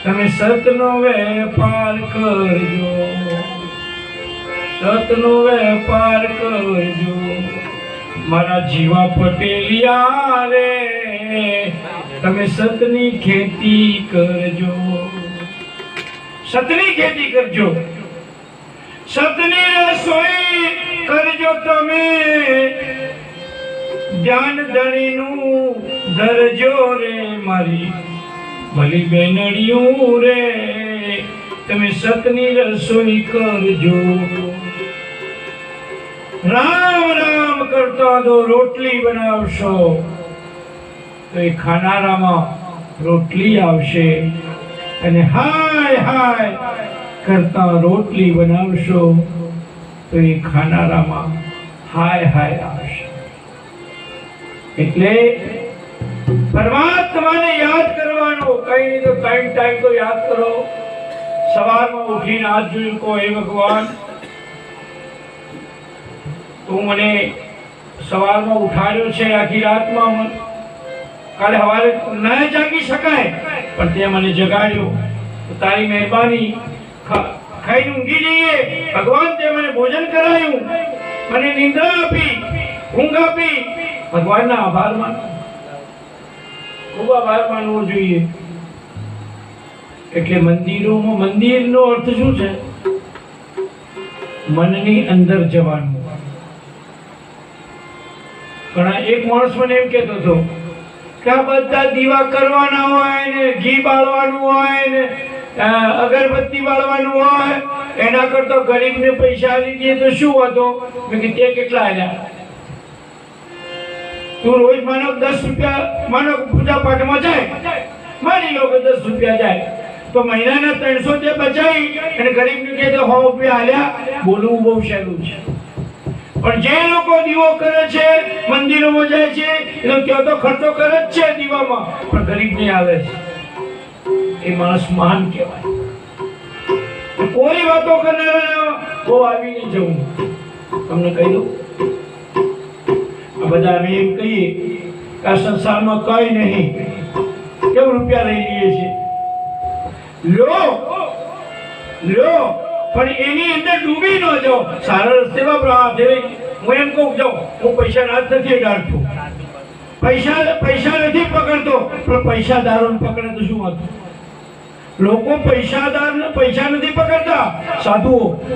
તમે સતનો વેપાર કરજો, સતનો વેપાર કરજો મારા જીવા પટેલિયા રે, તમે સતની ખેતી કરજો, સતની ખેતી કરજો, સતની રસોઈ કરજો તમે, ધ્યાન ધણીનું ધરજો રે મારી ભલી બેનડિયું રે, તમે સતની રસોઈ કરજો। રામ રામ કરતા દો રોટલી બનાવશો તો એ ખાનારામાં રોટલી આવશે, અને હાય હાય કરતા રોટલી બનાવશો તો એ ખાનારામાં હાય હાય આવશે। એટલે પરમાત્માને યાદ કરવાનો, કઈ નહીં તો ટાઈમ તો યાદ કરો। સવારમાં ઉઠીને હાથ જોઈને કહો, હે ભગવાન તું મને સવારમાં ઉઠાડ્યો છે, આખી રાતમાં કાલે સવારે ન જાગી શકાય પણ તે મને જગાડ્યો, તો તારી મહેરબાની, ખાઈને ઊંઘી જઈએ ભગવાન, તે મને ભોજન કરાયું, મને નિંદ્રા આપી, ઊંઘ આપી, ભગવાનના આભાર માનો, ખૂબ આભાર માનવો જોઈએ। એટલે મંદિરોમાં, મંદિરનો અર્થ શું છે? મનની અંદર જવાનું। ઘણા એક માણસ મને એમ કહેતો હતો કે આ બધા દીવા કરવાના હોય ને, ઘી બાળવાનું હોય ને, અગરબત્તી બાળવાનું હોય, એના કરતા ગરીબને પૈસા આપી દઈએ તો શું હતો? મેં કીધું તે કેટલા આલ્યા? તું રોજ માનો 10 રૂપિયા, માનો પૂજા પાઠમાં જાય, માની લો કે 10 રૂપિયા જાય તો મહિનાના 300 તે બચાવી અને ગરીબને કહે તો 100 રૂપિયા આલ્યા। બોલવું બહુ સહેલું છે, પણ જે લોકો દીવો કરે છે, મંદિરોમાં જાય છે, એ ત્યાં તો ખર્ચો કરે જ છે દીવામાં, પણ ગરીબને આવે છે, એ માણસ મહાન કહેવાય। કોઈ વાતો કરનારા બહુ આવીને જવું। તમને કહી દઉં, આ બધા અમે એમ કહીએ કે આ સંસારમાં કઈ નહીં, કેમ રૂપિયા લઈ લઈએ છીએ, લો લો, પણ એની અંદર ડૂબી ન જાઓ, સારા રસ્તે વાપરો। હું એમ કહું, જાઉં હું પૈસા ના નથી અડાડતો, પૈસા નથી પકડતો, પણ પૈસાદારોને પકડે તો શું હતું? લોકો પૈસા નથી પકડતા, સાધુઓ